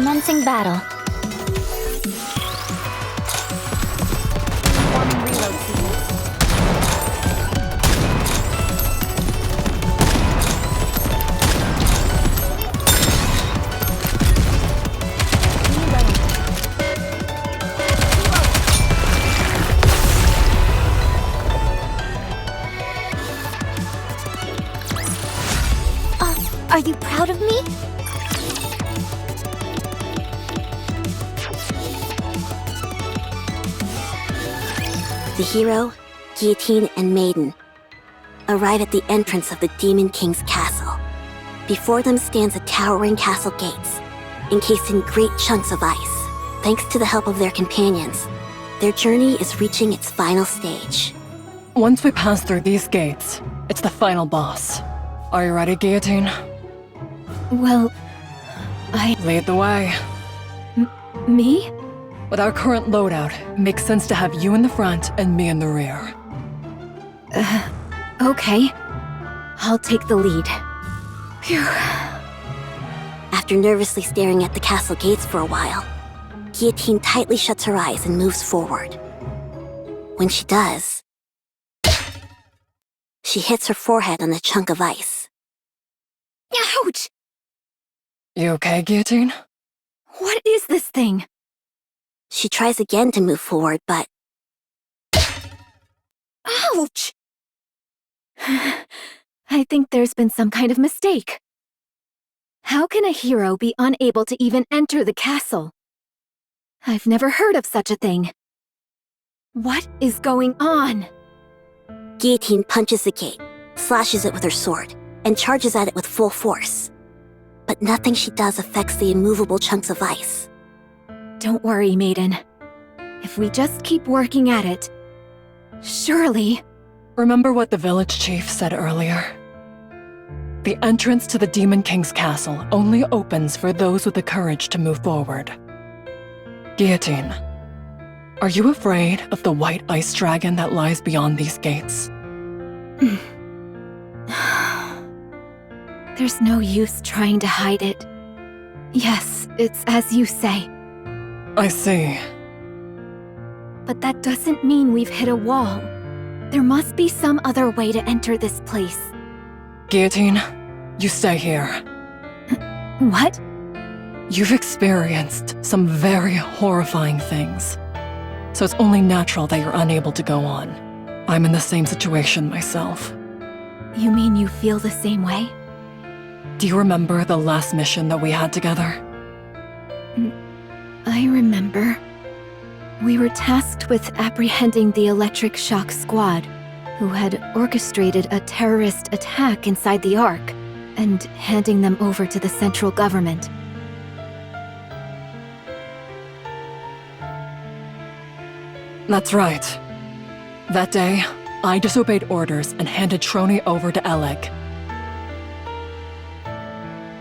Commencing battle. Forming reload sequence. Are you proud of me? The hero, Guillotine, and Maiden arrive at the entrance of the Demon King's castle. Before them stands a towering castle gates, encased in great chunks of ice. Thanks to the help of their companions, their journey is reaching its final stage. Once we pass through these gates, it's the final boss. Are you ready, Guillotine? Well, Lead the way. Me? With our current loadout, it makes sense to have you in the front and me in the rear. Okay. I'll take the lead. Phew. After nervously staring at the castle gates for a while, Guillotine tightly shuts her eyes and moves forward. When she does, she hits her forehead on a chunk of ice. Ouch! You okay, Guillotine? What is this thing? She tries again to move forward, but Ouch! I think there's been some kind of mistake. How can a hero be unable to even enter the castle? I've never heard of such a thing. What is going on? Guillotine punches the gate, slashes it with her sword, and charges at it with full force. But nothing she does affects the immovable chunks of ice. Don't worry, Maiden. If we just keep working at it, surely... Remember what the village chief said earlier? The entrance to the Demon King's castle only opens for those with the courage to move forward. Guillotine, are you afraid of the white ice dragon that lies beyond these gates? There's no use trying to hide it. Yes, it's as you say. I see. But that doesn't mean we've hit a wall. There must be some other way to enter this place. Guillotine, you stay here. What? You've experienced some very horrifying things, so it's only natural that you're unable to go on. I'm in the same situation myself. You mean you feel the same way? Do you remember the last mission that we had together? I remember. We were tasked with apprehending the Electric Shock Squad, who had orchestrated a terrorist attack inside the Ark, and handing them over to the central government. That's right. That day, I disobeyed orders and handed Trony over to Eleg.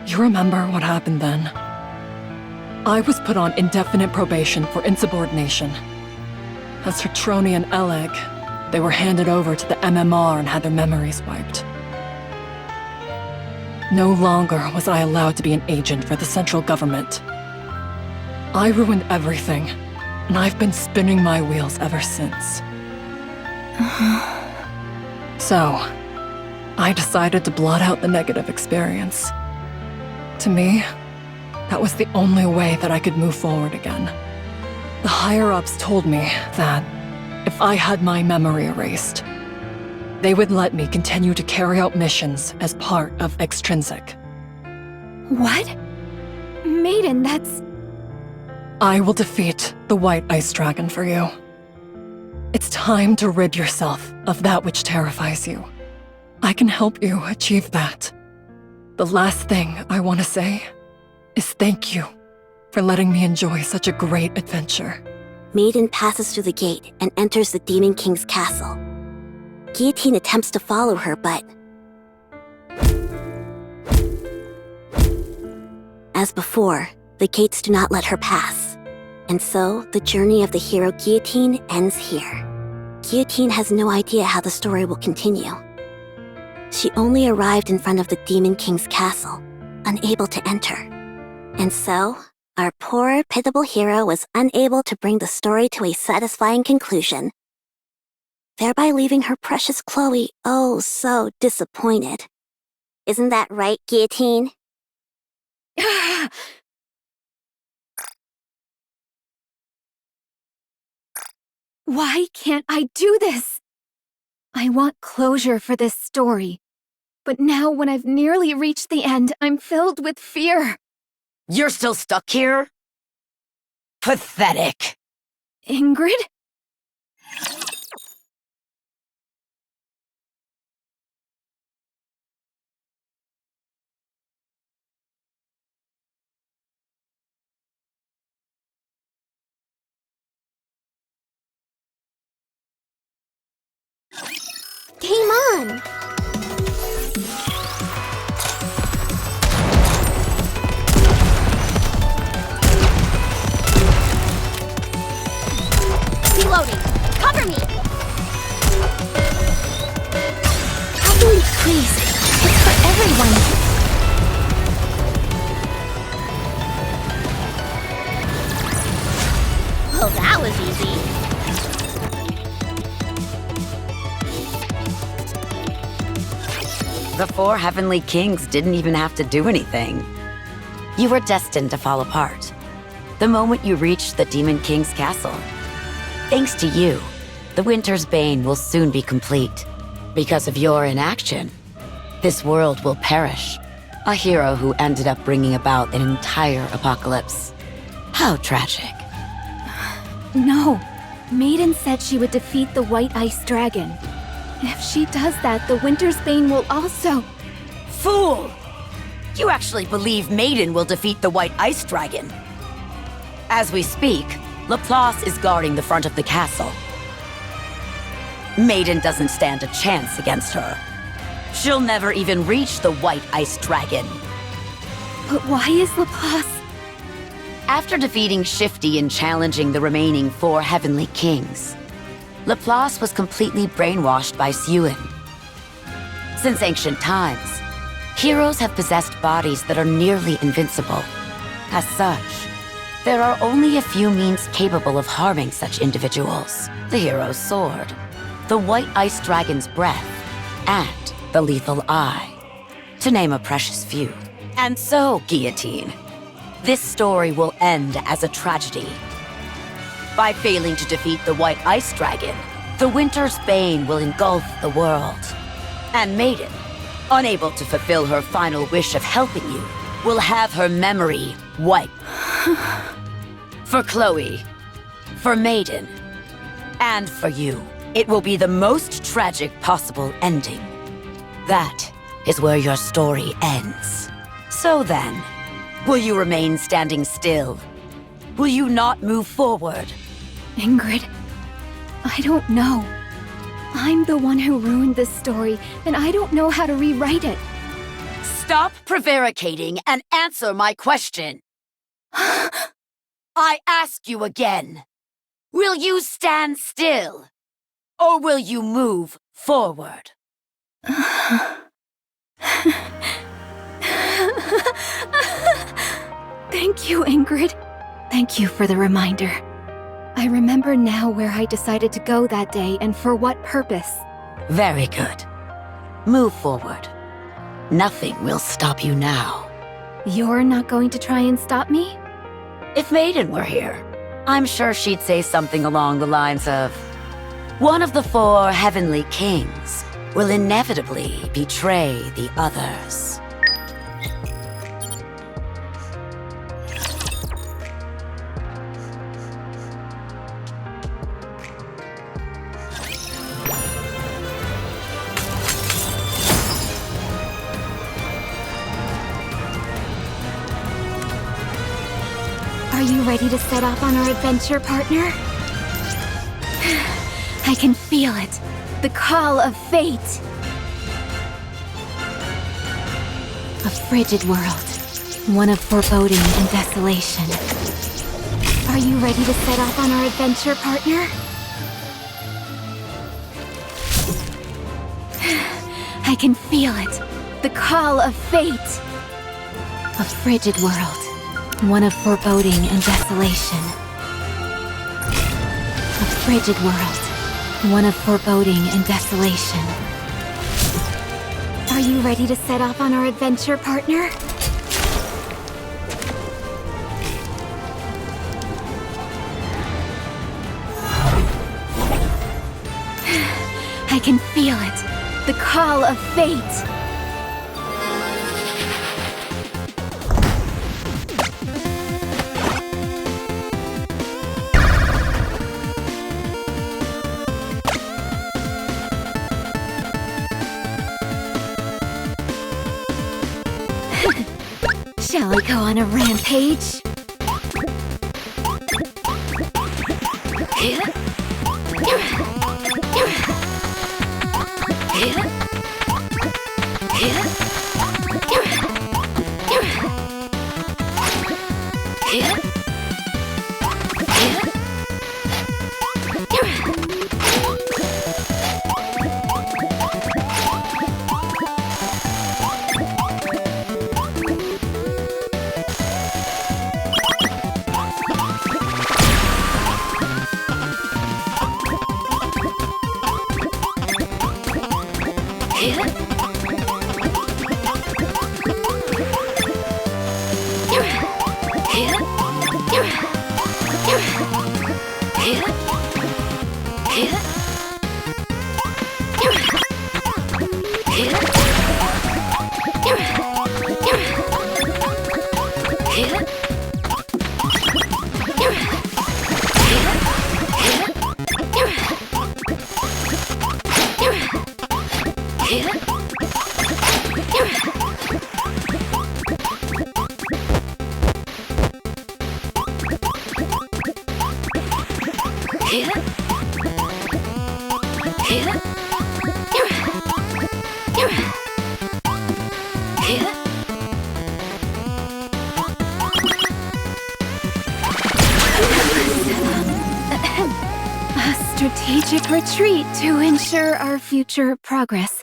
You remember what happened then? I was put on indefinite probation for insubordination. As for Trony and Eleg, they were handed over to the MMR and had their memories wiped. No longer was I allowed to be an agent for the central government. I ruined everything, and I've been spinning my wheels ever since. So, I decided to blot out the negative experience. To me, that was the only way that I could move forward again. The higher-ups told me that if I had my memory erased, they would let me continue to carry out missions as part of Extrinsic. What? Maiden, that's... I will defeat the White Ice Dragon for you. It's time to rid yourself of that which terrifies you. I can help you achieve that. The last thing I want to say is thank you for letting me enjoy such a great adventure. Maiden passes through the gate and enters the Demon King's castle. Guillotine attempts to follow her, but... As before, the gates do not let her pass. And so, the journey of the hero Guillotine ends here. Guillotine has no idea how the story will continue. She only arrived in front of the Demon King's castle, unable to enter. And so, Our poor, pitiable hero was unable to bring the story to a satisfying conclusion, thereby leaving her precious Chloe oh so disappointed. Isn't that right, Guillotine? Why can't I do this? I want closure for this story. But now when I've nearly reached the end, I'm filled with fear. You're still stuck here? Pathetic. Ingrid? Game on! Reloading! Cover me! Heavenly, please. It's for everyone. Well, that was easy. The 4 heavenly kings didn't even have to do anything. You were destined to fall apart the moment you reached the Demon King's castle. Thanks to you, the Winter's Bane will soon be complete. Because of your inaction, this world will perish. A hero who ended up bringing about an entire apocalypse. How tragic. No. Maiden said she would defeat the White Ice Dragon. If she does that, the Winter's Bane will also... Fool! You actually believe Maiden will defeat the White Ice Dragon. As we speak, Laplace is guarding the front of the castle. Maiden doesn't stand a chance against her. She'll never even reach the White Ice Dragon. But why is Laplace... After defeating Shifty and challenging the remaining 4 heavenly kings, Laplace was completely brainwashed by Suen. Since ancient times, heroes have possessed bodies that are nearly invincible. As such, there are only a few means capable of harming such individuals. The hero's sword, the White Ice Dragon's breath, and the lethal eye, to name a precious few. And so, Guillotine, this story will end as a tragedy. By failing to defeat the White Ice Dragon, the Winter's Bane will engulf the world. And Maiden, unable to fulfill her final wish of helping you, will have her memory wiped. For Chloe, for Maiden, and for you, it will be the most tragic possible ending. That is where your story ends. So then, will you remain standing still? Will you not move forward? Ingrid, I don't know. I'm the one who ruined this story, and I don't know how to rewrite it. Stop prevaricating and answer my question. I ask you again. Will you stand still? Or will you move forward? Thank you, Ingrid. Thank you for the reminder. I remember now where I decided to go that day and for what purpose. Very good. Move forward. Nothing will stop you now. You're not going to try and stop me? If Maiden were here, I'm sure she'd say something along the lines of, one of the 4 heavenly kings will inevitably betray the others. Are you ready to set off on our adventure, partner? I can feel it. The call of fate. A frigid world. One of foreboding and desolation. Are you ready to set off on our adventure, partner? I can feel it. The call of fate. A frigid world. one of foreboding and desolation. A frigid world, one of foreboding and desolation. Are you ready to set off on our adventure, partner? I can feel it. The call of fate. Shall I go on a rampage? A strategic retreat to ensure our future progress.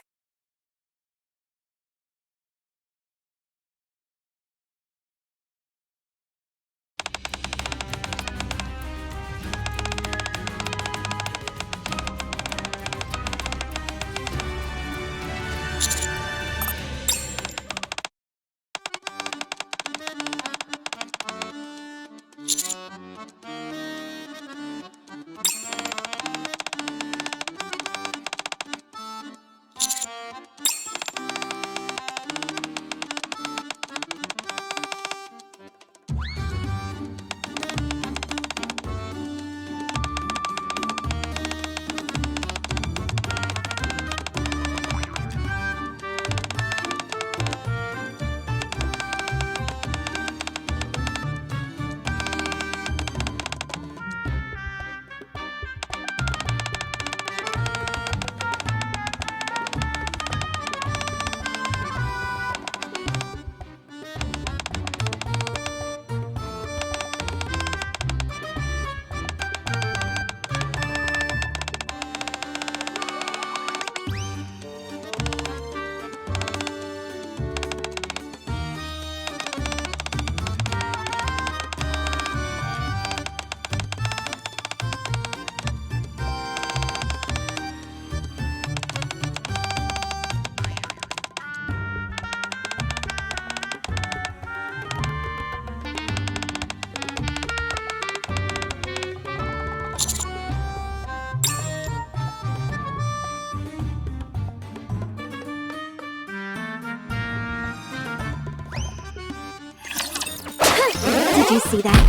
Did you see that?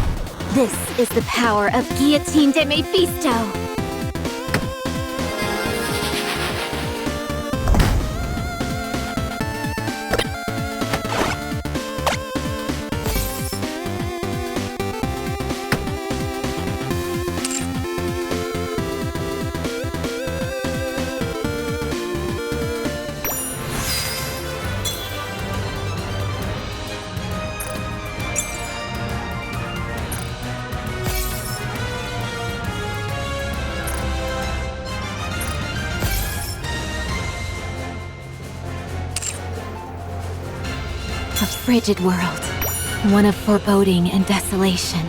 This is the power of Guillotine de Mephisto! A frigid world, one of foreboding and desolation.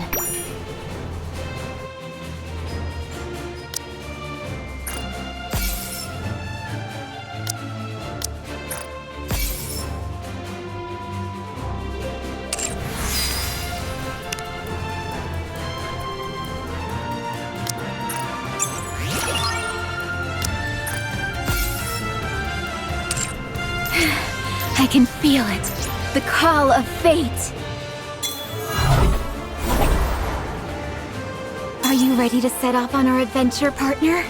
I can feel it. The call of fate. Are you ready to set off on our adventure, partner?